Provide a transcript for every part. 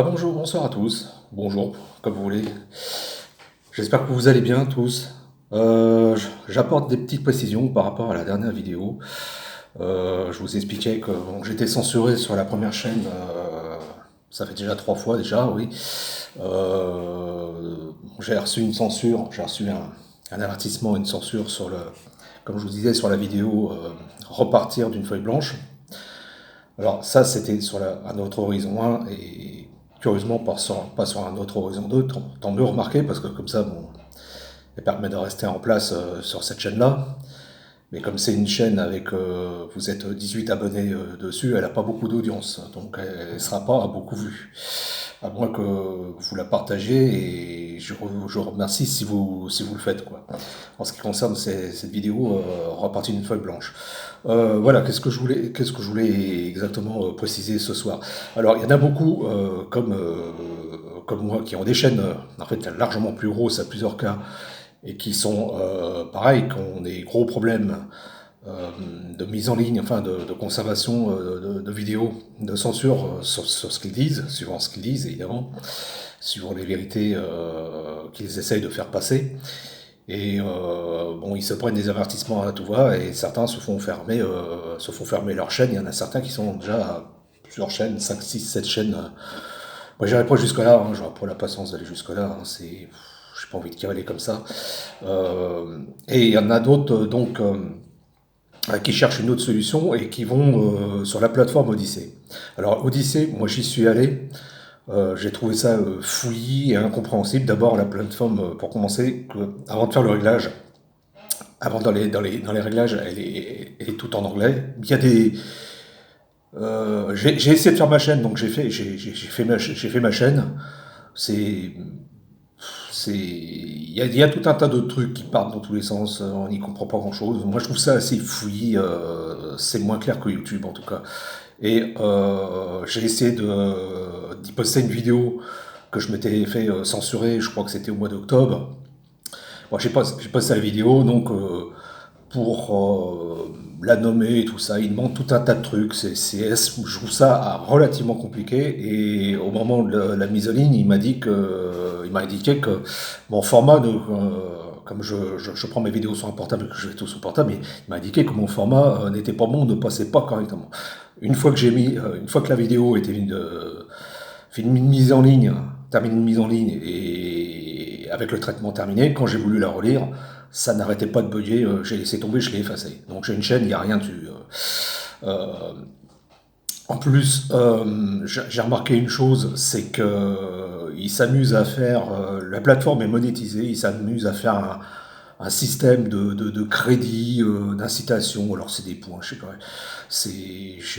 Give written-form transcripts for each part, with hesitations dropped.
Bonjour, bonsoir à tous. Bonjour, comme vous voulez. J'espère que vous allez bien tous. J'apporte des petites précisions par rapport à la dernière vidéo. Je vous expliquais que bon, j'étais censuré sur la première chaîne. Ça fait déjà 3 fois déjà, oui. J'ai reçu une censure, j'ai reçu un avertissement, une censure sur le, comme je vous disais sur la vidéo, repartir d'une feuille blanche. Alors ça, c'était sur un autre horizon 1 et curieusement pas sur un autre horizon 2, tant mieux remarquer parce que comme ça, bon, ça permet de rester en place sur cette chaîne-là. Mais comme c'est une chaîne avec, vous êtes 18 abonnés dessus, elle n'a pas beaucoup d'audience, donc elle ne sera pas beaucoup vue. À moins que vous la partagiez et je vous remercie si vous le faites, quoi. En ce qui concerne cette vidéo, repartie d'une feuille blanche. Voilà, qu'est-ce que je voulais exactement préciser ce soir. Alors, il y en a beaucoup comme moi qui ont des chaînes, en fait, largement plus grosses à plusieurs cas et qui sont pareil, qui ont des gros problèmes de mise en ligne, enfin de conservation de vidéos, de censure sur ce qu'ils disent, suivant ce qu'ils disent évidemment, suivant les vérités qu'ils essayent de faire passer. Et bon, ils se prennent des avertissements à tout va et certains se font fermer leur chaîne. Il y en a certains qui sont déjà à plusieurs chaînes, 5 6 7 chaînes. Moi, j'irai pas jusque-là, hein, j'aurais pas la patience d'aller jusque-là. Hein, j'ai pas envie de cavaler comme ça. Et il y en a d'autres, qui cherchent une autre solution et qui vont sur la plateforme Odyssée. Alors Odyssée, moi j'y suis allé, j'ai trouvé ça fouillis et incompréhensible. D'abord la plateforme, pour commencer, avant de faire le réglage, avant dans les réglages, elle est tout en anglais. Il y a des, j'ai essayé de faire ma chaîne, donc j'ai fait ma chaîne. C'est il y a tout un tas de trucs qui partent dans tous les sens, on n'y comprend pas grand-chose. Moi, je trouve ça assez fouillis, c'est moins clair que YouTube en tout cas. Et j'ai essayé d'y poster une vidéo que je m'étais fait censurer, je crois que c'était au mois d'octobre. Bon, j'ai posté la vidéo, donc pour la nommer et tout ça, il demande tout un tas de trucs. Je trouve ça relativement compliqué. Et au moment de la mise en ligne, il m'a indiqué que mon format comme je prends mes vidéos sur un portable et que je fais tout sur portable, il m'a indiqué que mon format n'était pas bon, ne passait pas correctement. Une fois que la vidéo était une mise en ligne, termine une mise en ligne et avec le traitement terminé, quand j'ai voulu la relire, ça n'arrêtait pas de bugger, j'ai laissé tomber, je l'ai effacé. Donc j'ai une chaîne, il n'y a rien dessus. En plus, j'ai remarqué une chose, c'est que ils s'amusent à faire, la plateforme est monétisée, ils s'amusent à faire un système de crédit, d'incitation, alors c'est des points, je sais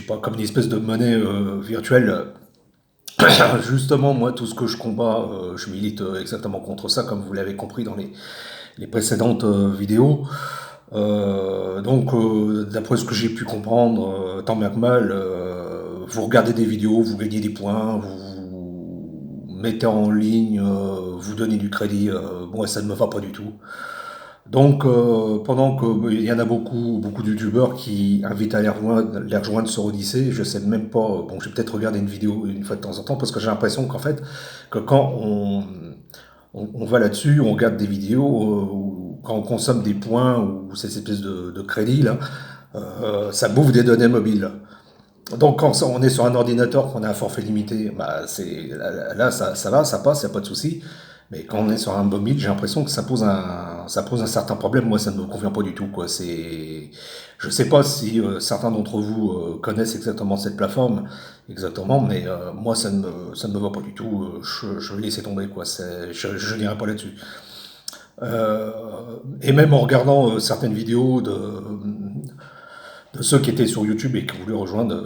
pas, comme une espèce de monnaie virtuelle. Justement, moi, tout ce que je combats, je milite exactement contre ça, comme vous l'avez compris dans les précédentes vidéos. D'après ce que j'ai pu comprendre, tant bien que mal, vous regardez des vidéos, vous gagnez des points, vous mettez en ligne, vous donnez du crédit. Moi, ça ne me va pas du tout. Donc, pendant qu'il y en a beaucoup de youtubeurs qui invitent à les rejoindre sur Odyssée, je sais même pas, bon, je vais peut-être regarder une vidéo une fois de temps en temps, parce que j'ai l'impression qu'en fait, que quand on va là-dessus, on regarde des vidéos, ou quand on consomme des points, ou ces espèces de crédits, là, ça bouffe des données mobiles. Donc quand on est sur un ordinateur, qu'on a un forfait limité, bah là ça va, ça passe, y a pas de souci. Mais quand on est sur un mobile, j'ai l'impression que ça pose un certain problème. Moi, ça ne me convient pas du tout, quoi. Je sais pas si certains d'entre vous connaissent exactement cette plateforme, exactement, mais moi, ça ne me va pas du tout. Je vais laisser tomber, quoi. Je n'irai pas là-dessus. Euh, et même en regardant certaines vidéos de ceux qui étaient sur YouTube et qui voulaient rejoindre,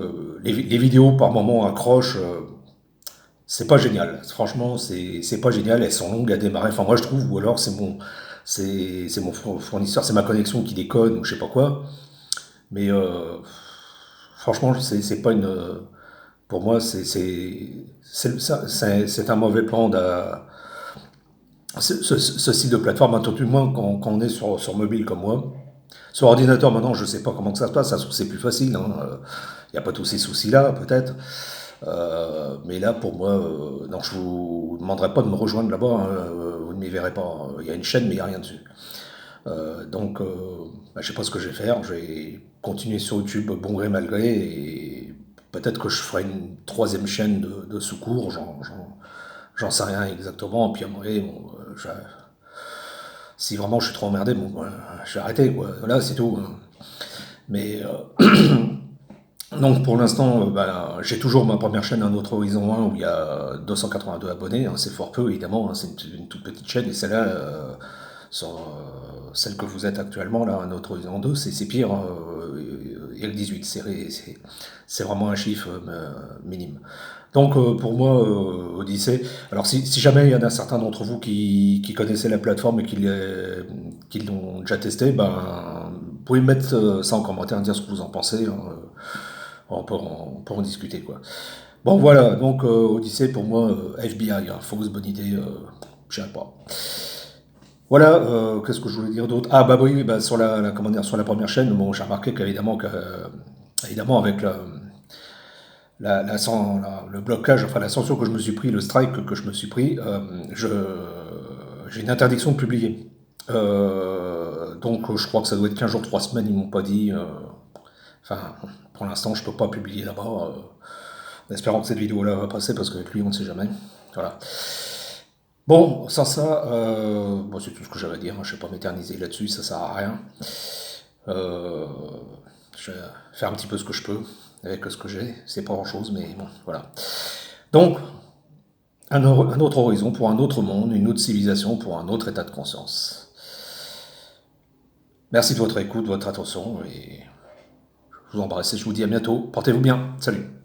les vidéos par moment accrochent. C'est pas génial. Franchement, c'est pas génial. Elles sont longues à démarrer. Enfin, moi je trouve, ou alors c'est mon fournisseur, c'est ma connexion qui déconne ou je sais pas quoi. Mais franchement, c'est pas une. Pour moi, c'est un mauvais plan ce style de plateforme, tout du moins quand on est sur mobile comme moi. Sur ordinateur, maintenant, je sais pas comment que ça se passe. Ça se trouve, c'est plus facile. Il n'y a pas tous ces soucis-là, peut-être. Mais là, pour moi, non, je vous demanderai pas de me rejoindre là-bas, hein, vous ne m'y verrez pas. Il y a une chaîne, mais il n'y a rien dessus. Donc, je sais pas ce que je vais faire. Je vais continuer sur YouTube bon gré mal gré, et peut-être que je ferai une troisième chaîne de secours. J'en sais rien exactement. Et puis après, bon, si vraiment je suis trop emmerdé, bon, voilà, je vais arrêter, quoi. Voilà, c'est tout, hein. Mais donc pour l'instant, j'ai toujours ma première chaîne Un Autre Horizon 1 où il y a 282 abonnés, hein, c'est fort peu évidemment, hein, c'est une toute petite chaîne, et celle-là, celle que vous êtes actuellement, là, Un Autre Horizon 2, c'est pire, hein, il y a que 18, c'est vraiment un chiffre minime. Donc pour moi, Odyssey, alors si jamais il y en a certains d'entre vous qui connaissaient la plateforme et qui l'ont déjà testé, vous pouvez mettre ça en commentaire, dire ce que vous en pensez, hein, on peut en discuter, quoi. Bon voilà, donc Odyssey pour moi, FBI, hein, fausse bonne idée, je sais pas. Voilà, qu'est-ce que je voulais dire d'autre? Ah bah oui, bah, sur comment dire, sur la première chaîne, bon, j'ai remarqué qu'évidemment évidemment avec le blocage, enfin la censure que je me suis pris, le strike que je me suis pris, j'ai une interdiction de publier. Donc je crois que ça doit être 15 jours, 3 semaines, ils m'ont pas dit. Enfin, pour l'instant, je peux pas publier là-bas, en espérant que cette vidéo-là va passer, parce qu'avec lui, on ne sait jamais. Voilà. Bon, sans ça, bon, c'est tout ce que j'avais à dire, hein. Je ne vais pas m'éterniser là-dessus, ça sert à rien. Euh, je vais faire un petit peu ce que je peux avec ce que j'ai. C'est pas grand-chose, mais bon, voilà. Donc, un autre horizon pour un autre monde, une autre civilisation pour un autre état de conscience. Merci de votre écoute, de votre attention, et je vous embrasse et je vous dis à bientôt. Portez-vous bien. Salut.